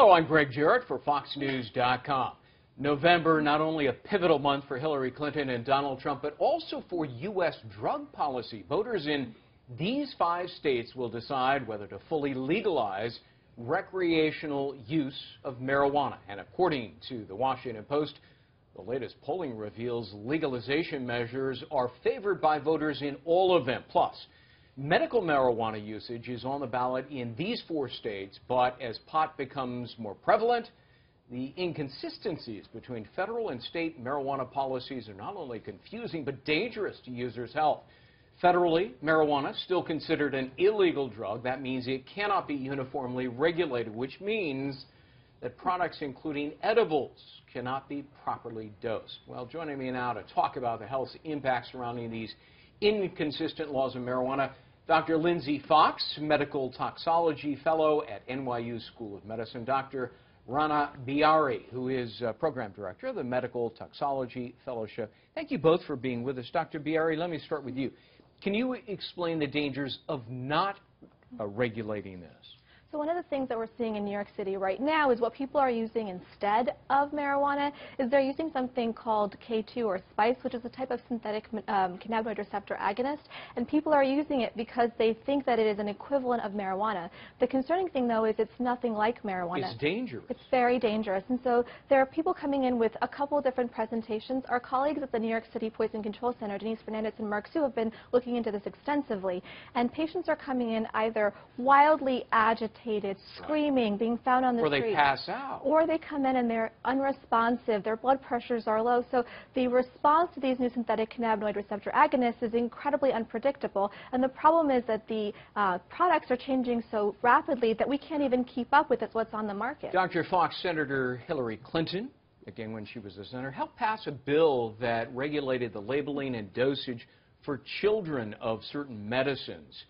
Hello, I'm Greg Jarrett for FoxNews.com. November, not only a pivotal month for Hillary Clinton and Donald Trump, but also for U.S. drug policy. Voters in these 5 states will decide whether to fully legalize recreational use of marijuana. And according to the Washington Post, the latest polling reveals legalization measures are favored by voters in all of them. Plus, medical marijuana usage is on the ballot in these 4 states, but as pot becomes more prevalent, the inconsistencies between federal and state marijuana policies are not only confusing but dangerous to users' health. Federally, marijuana is still considered an illegal drug. That means it cannot be uniformly regulated, which means that products including edibles cannot be properly dosed. Well, joining me now to talk about the health impacts surrounding these inconsistent laws of marijuana, Dr. Lindsay Fox, Medical Toxicology Fellow at NYU School of Medicine, Dr. Rana Biari, who is Program Director of the Medical Toxicology Fellowship. Thank you both for being with us. Dr. Biari, let me start with you. Can you explain the dangers of not regulating this? So one of the things that we're seeing in New York City right now is what people are using instead of marijuana is they're using something called K2 or spice, which is a type of synthetic cannabinoid receptor agonist, and people are using it because they think that it is an equivalent of marijuana. The concerning thing, though, is it's nothing like marijuana. It's dangerous. It's very dangerous, and so there are people coming in with a couple of different presentations. Our colleagues at the New York City Poison Control Center, Denise Fernandez and Mark Sue, have been looking into this extensively, and patients are coming in either wildly agitated, screaming, being found on the street. Or they pass out. Or they come in and they're unresponsive, their blood pressures are low. So the response to these new synthetic cannabinoid receptor agonists is incredibly unpredictable. And the problem is that the products are changing so rapidly that we can't even keep up with what's on the market. Dr. Fox, Senator Hillary Clinton, again when she was a senator, helped pass a bill that regulated the labeling and dosage for children of certain medicines.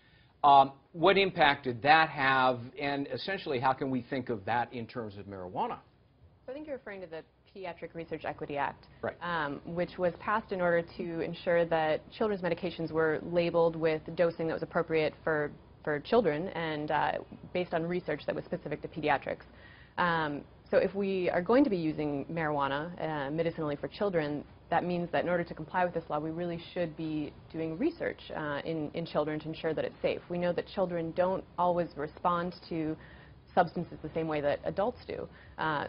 What impact did that have, and essentially how can we think of that in terms of marijuana? So I think you're referring to the Pediatric Research Equity Act, right. Which was passed in order to ensure that children's medications were labeled with dosing that was appropriate for children and based on research that was specific to pediatrics. So if we are going to be using marijuana medicinally for children, that means that in order to comply with this law, we really should be doing research in children to ensure that it's safe. We know that children don't always respond to substances the same way that adults do.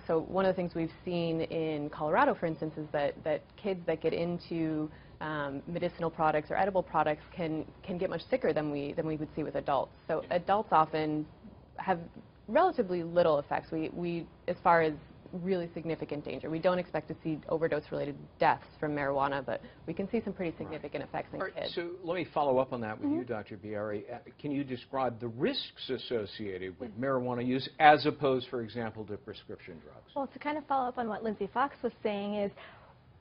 So one of the things we've seen in Colorado, for instance, is that kids that get into medicinal products or edible products can get much sicker than we would see with adults. So adults often have relatively little effects. We as far as really significant danger. We don't expect to see overdose-related deaths from marijuana, but we can see some pretty significant effects in kids. So let me follow up on that with you, Dr. Biari. Can you describe the risks associated with marijuana use as opposed, for example, to prescription drugs? Well, to kind of follow up on what Lindsay Fox was saying is,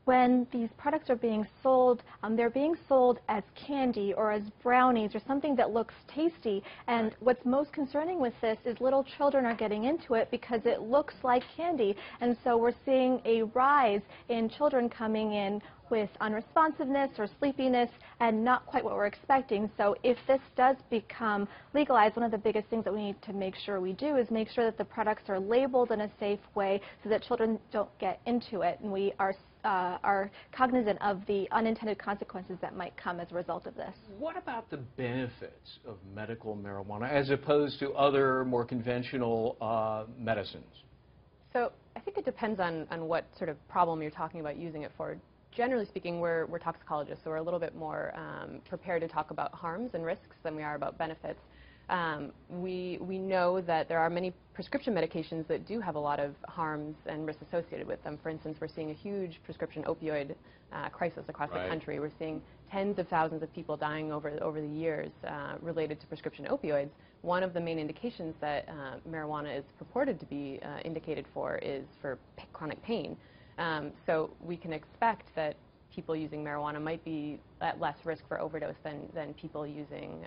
when these products are being sold, they're being sold as candy or as brownies or something that looks tasty. And what's most concerning with this is little children are getting into it because it looks like candy. And so we're seeing a rise in children coming in with unresponsiveness or sleepiness and not quite what we're expecting. So if this does become legalized, one of the biggest things that we need to make sure we do is make sure that the products are labeled in a safe way so that children don't get into it, and we are cognizant of the unintended consequences that might come as a result of this. What about the benefits of medical marijuana as opposed to other more conventional medicines? So I think it depends on what sort of problem you're talking about using it for. Generally speaking, we're toxicologists, so we're a little bit more prepared to talk about harms and risks than we are about benefits. We know that there are many prescription medications that do have a lot of harms and risks associated with them. For instance, we're seeing a huge prescription opioid crisis across the country. We're seeing tens of thousands of people dying over the years related to prescription opioids. One of the main indications that marijuana is purported to be indicated for is for chronic pain. So we can expect that people using marijuana might be at less risk for overdose than people using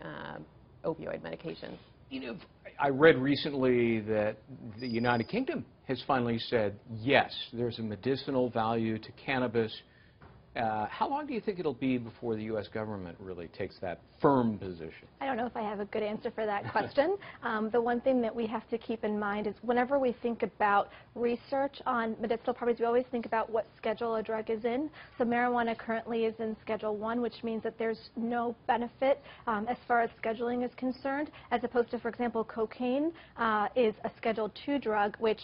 opioid medications. You know, I read recently that the United Kingdom has finally said, yes, there's a medicinal value to cannabis. How long do you think it'll be before the U.S. government really takes that firm position? I don't know if I have a good answer for that question. The one thing that we have to keep in mind is whenever we think about research on medicinal properties, we always think about what schedule a drug is in. So marijuana currently is in Schedule 1, which means that there's no benefit as far as scheduling is concerned, as opposed to, for example, cocaine is a Schedule 2 drug, which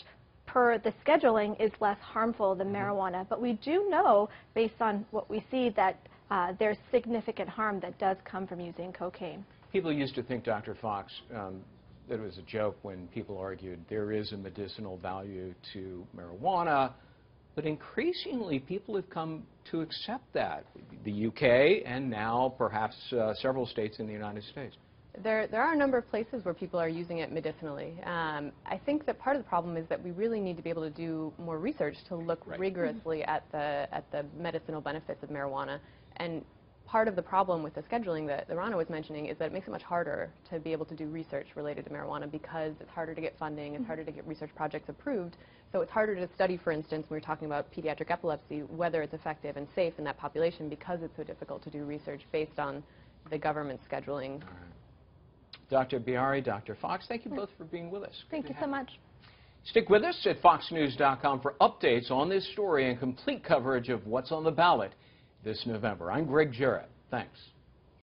per the scheduling is less harmful than marijuana. But we do know, based on what we see, that there's significant harm that does come from using cocaine. People used to think, Dr. Fox, that it was a joke when people argued there is a medicinal value to marijuana, but increasingly people have come to accept that. The UK and now perhaps several states in the United States. There are a number of places where people are using it medicinally. I think that part of the problem is that we really need to be able to do more research to look rigorously at the medicinal benefits of marijuana. And part of the problem with the scheduling that Rana was mentioning is that it makes it much harder to be able to do research related to marijuana because it's harder to get funding, it's harder to get research projects approved. So it's harder to study, for instance, when we're talking about pediatric epilepsy, whether it's effective and safe in that population because it's so difficult to do research based on the government scheduling. Dr. Biari, Dr. Fox, thank you both for being with us. Thank you so much. Stick with us at foxnews.com for updates on this story and complete coverage of what's on the ballot this November. I'm Greg Jarrett. Thanks.